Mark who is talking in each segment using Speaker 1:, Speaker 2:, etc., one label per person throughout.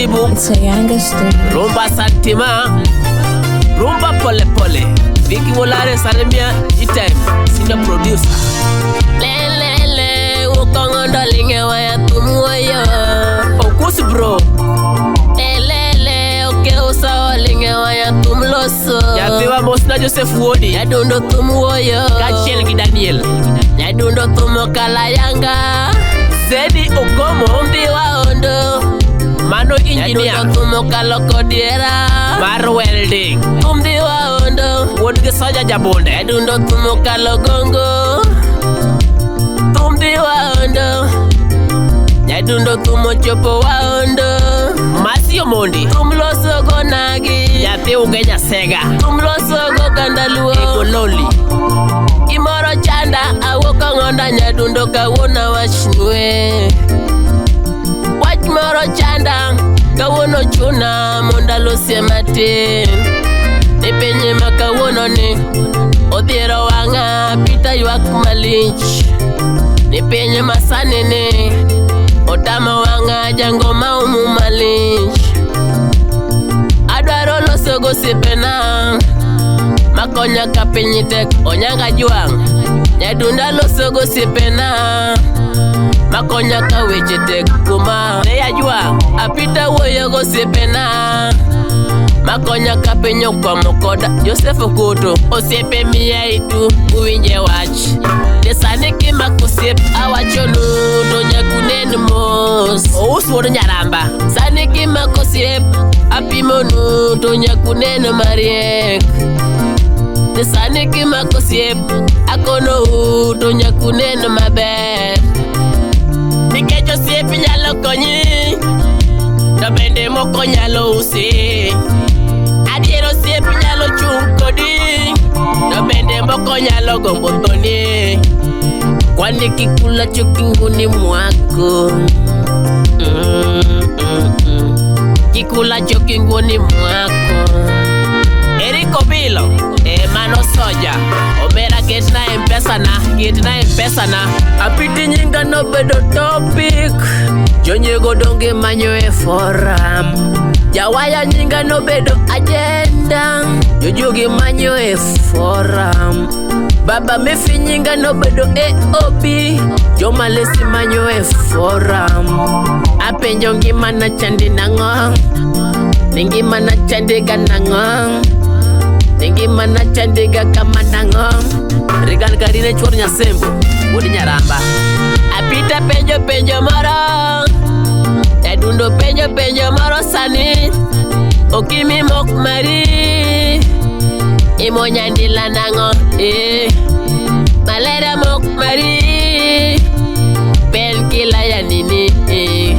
Speaker 1: Jibu.
Speaker 2: It's a younger story.
Speaker 1: Rumba Santima. Rumba Pole Pole. Vicky Wolare Salemia. G-Time. Senior producer.
Speaker 3: Lelele, ukongondo linge waya tumuoyo.
Speaker 1: Okusi bro.
Speaker 3: Lelele, oke usawa linge waya tumloso.
Speaker 1: Yatewa Mosna Joseph Wodi.
Speaker 3: Yadundo tumuoyo.
Speaker 1: Kachel Gidaniel.
Speaker 3: Yadundo tumokala yanga.
Speaker 1: Zedi Okomo.
Speaker 3: Mbiwa ondo.
Speaker 1: Mano engineer.
Speaker 3: Yadundo tumokala kodiera.
Speaker 1: Mar welding.
Speaker 3: Mbiwa ondo.
Speaker 1: Wodge Soja Jabonde.
Speaker 3: Yadundo tumokala gongo. Mbiwa ondo. Yadundo tumochopo wa ondo.
Speaker 1: Masio Mondi.
Speaker 3: Tumloso go nagi.
Speaker 1: Yate Ugenya Sega.
Speaker 3: Tumloso go gandaluo.
Speaker 1: Ego Loli.
Speaker 3: Imoro chanda awoka ngonda nyadundo kawona washinwe. Wach moro chanda kawono chuna monda losie matin. Nipenye makawono ni odhiero wanga pita yuak malich. Nipenye masane ni otama wanga jango maumu malich. Adwaro loso gosipena makonya kapinyitek onyanga juang. Nyadunda loso gosipena makonya kawechetek kuma neya juang. Apita woyo gosipena makonya kapinyo kwa mokoda. Joseph Okuto osiepe miya itu uwinje wach. Desani kima kusiep awachonu to nyakunen mos.
Speaker 1: Ouswodo Nyaramba.
Speaker 3: Sani kima kusiep apimonu to nyakunen mariek. Desani kima kusiep akono to nyakunen maber. Nikech osiep nyalo konyi to bende moko nyalo usi. Adier osiep nyalo chung kodi to bende moko nyalo gombo thoni. Kwani kikula chokinguni mwako. Kikula chokinguni mwako.
Speaker 1: Eriko Bilo. Mano Soja. Omera get na M-Pesa na. Get na M-Pesa na.
Speaker 3: Apiti nyinga no bedo topic. Jonyego donge manyo e forum. Jawaya nyinga no bedo agenda. Jojogi manyo e forum. Baba Mefi nyinga no bedo AOB. Joma lesi manyo e forum. Apenjo ngima na chandi nango. Ngima na chandi ganango. Ngima na chandi kama nango.
Speaker 1: Regan Karine Chor Nyasembo. Wodi Nyaramba.
Speaker 3: Apita penjo moro. Yadundo penjo moro sani. Okimi mok mari. Imo nyandila nango. Malera mok mari. Pen kila ya nini.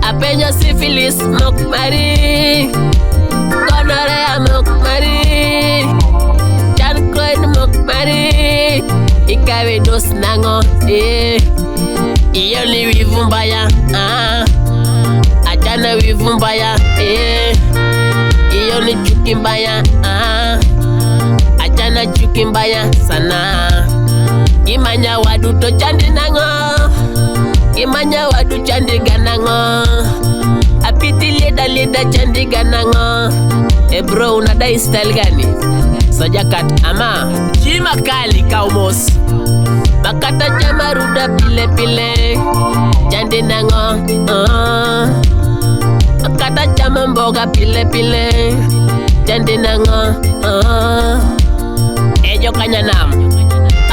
Speaker 3: Apenjo syphilis mok mari. Gonorrhea mok mari. Chancroid mok mari. Ikawe dos nango. Iyo ni wivumbaya. Achana wivumbaya. Iyo ni chukimbaya. Achana chukimbaya sana. Imanya wadu to chandi nango. Imanya wadu chandi ganango. Apiti leda chandi ganango. Bro unadai style gani? Soja kat ama
Speaker 1: Jima Kali Kaumos.
Speaker 3: Bakata chama ruda pile chandi nango. Bakata chama mboga pile chandi nango.
Speaker 1: Ejo Kanyanam.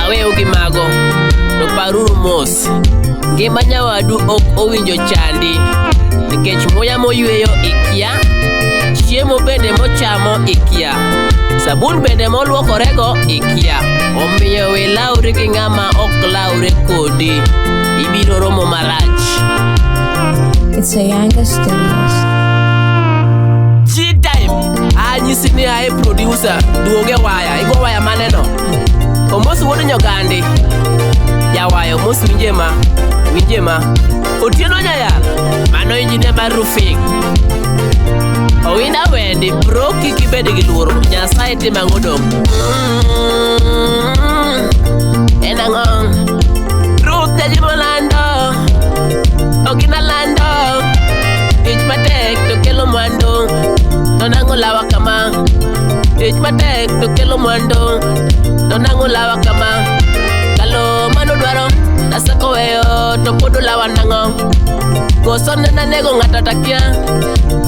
Speaker 1: Awe ugimago. To paruru mos.
Speaker 3: Ngimanya wadu ok owinjo chandi. Nikech moya moyweyo ikia. Chiemo bende mochamo ikia. Sabun bende moluokorego ikia. Omiyo we lauri ki ng'ama ok laure kodi. Ibiro romo marach.
Speaker 2: It's a younger studios.
Speaker 1: G-Time. Anyisi ni ae producer. Duoge waya. Igo waya maneno. Omosi Wodi Nyogandi. Ya waya omosi winjema. Otieno Nyayal. Mano engineer mar roofing. Owinda wendi bro kiki bede gi luoro. Nyasaye time ang'o dong.
Speaker 3: Enang'o Ruth jaji molando. Okina lando. Ich matek
Speaker 1: to nango lawa kama. Tich matek to kelo mwando, to nango lawa kama. Kalo mano dwaro, nasako weyo to podo lawa nango. Goso nena nego ngata takia,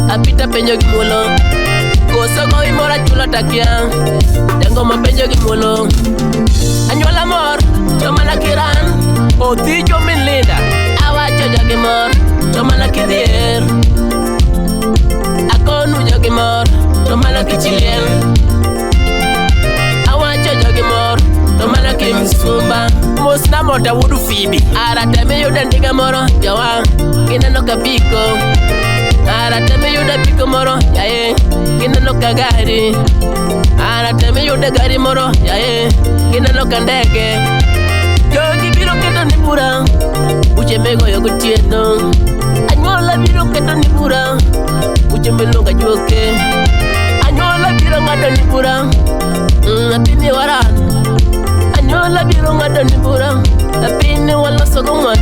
Speaker 1: apita penyo gimulo. Goso go imora chulo takia, dengo mapenyo gimulo. Anyola mor, chomana kiran, oti chomin linda. Awa choja gimor, chomana kidier. Akonu jogimor, chomana kichilien. Awa choja gimor, chomana kimsumba. Musna mota wudu fibi, arateme yuda ndiga moro, jawa, kinano kapiko. Arateme yuda piko moro, yae, kinano kagari. Arateme yuda gari moro, yae, kinano kandege. Jogi biro keto nibura, uchemego yogo tieno. Anyola biro keto nibura, uchemelo gajuoke. Anyola biro ngado nibura, apini waran. Anyola biro ngado nibura, apini wala sogomwa.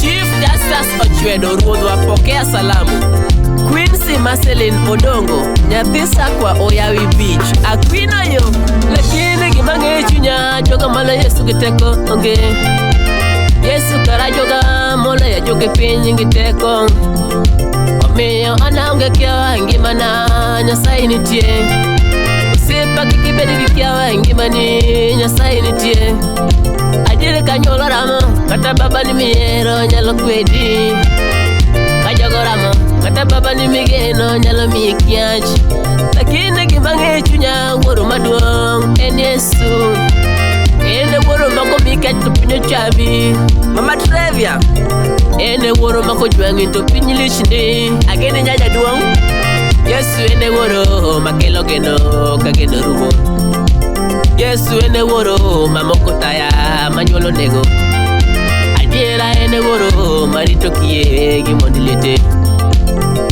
Speaker 1: Chief Justice Ochwedo Ruodhwa pokea salamu. Quincy Marceline Odongo, nyathi Sakwa Oyawi Beach. Akwina yo, lakini gimange chunya, joga mala Yesu giteko onge. Yesu kara joga mola ya joge pinyi giteko. Omiyo anaonge kiawa ngimana, Nyasaye nitie. Usipa kikibedi kiawa ngimani, Nyasaye nitie. Ajire kanyola ramo, kata baba ni miero nyalo kwedi. Kajogo ramo, kata baba ni migeno nyalo mikiach. Lakini gimange chunya woro maduong en Yesu. Ene woro mako mikach to pinyo chabi. Mama Trevia, ene woro mako jwangi to pinyi lishni. Agene nyaja duong. Yesu ene woro makelo geno kageno rumo. Yesu ene woro mamoko taya manyolo nego. Adiera ene woro marito kie gimondilete.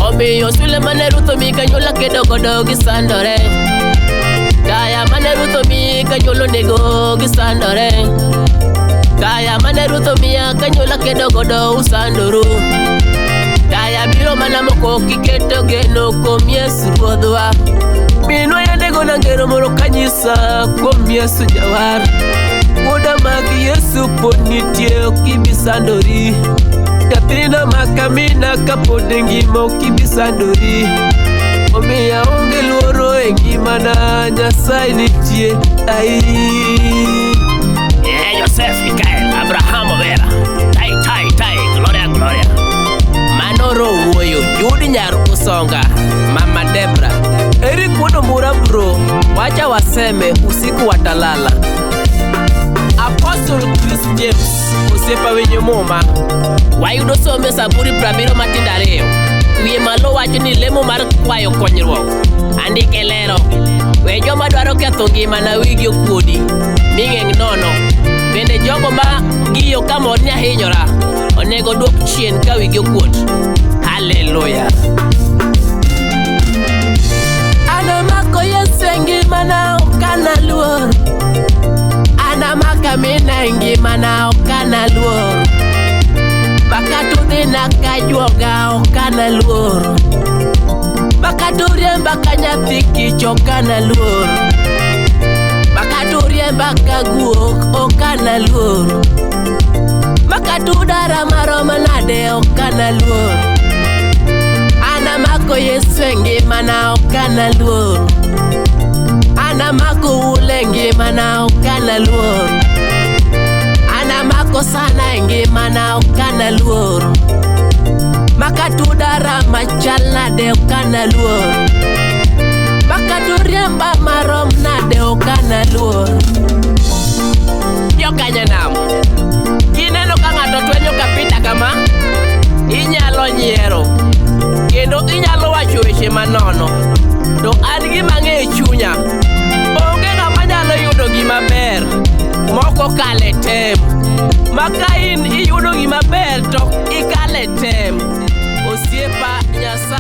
Speaker 1: Omiyo sule mane rutho mi kanyola kedo godo gisandore. Kaya mane rutho mi kanyola nego gisandore. Kaya mane rutho mi kanyola kedo godo usandoru. Kaya biro mana moko kiketo geno kom Yesu Ruodhwa. Minwa yandego nangero moro kanyisa kom Yesu Jawar. Muda magi Yesu ponitie okibisandori. Katrina makamina kapode ngima okibisandori. Omiya onge luoro e ngimana, Nyasaye nitie ai. Joseph Mikael Abraham Overa, tai gloria. Manoro Woyo, Judy Nyaru Usonga, Mama Debra. Eric Wodomura bro, wacha waseme usiku watalala. Apostle Chris James, usepa wenye moma. Wayudo some Saburi Prabiro Matindareo. Wiye malo wacho ni lemo mar kwayo konyruok. Andike lero, wejo madwaro ketho ngima na wigi okuodi. Ming'eng nono. Bende jogo ma giyo kamor nya hinyora. Onego duok chien ka wigi okuot. Hallelujah. Anamako Yesu ngimana okana luor. Anamaka mina ngimana okana luor. Bakatu dina kajuoga okana luor. Bakatu riemba kanyathi kich okana luor. Bakatu riemba kaguok okana luor. Bakatu dara maroma nade okana luor. Anamako Yesu ngimana okana luor. Anamako ule ngimana okana luor. Anamako sana ngimana okana luor. Makatu dara machal nade okana luor. Makatu riemba marom nade okana luor. Yo kanyanam, kineno ka ng'ato twenyo kapita kama, inyalo nyiero. Kendo inyalo wacho weche manono. To an gima ng'e chunya, onge ng'ama nyalo yudo gima ber moko kale tem. Maka in iyudo gima ber to ikale tem. Osiepa Nyasaye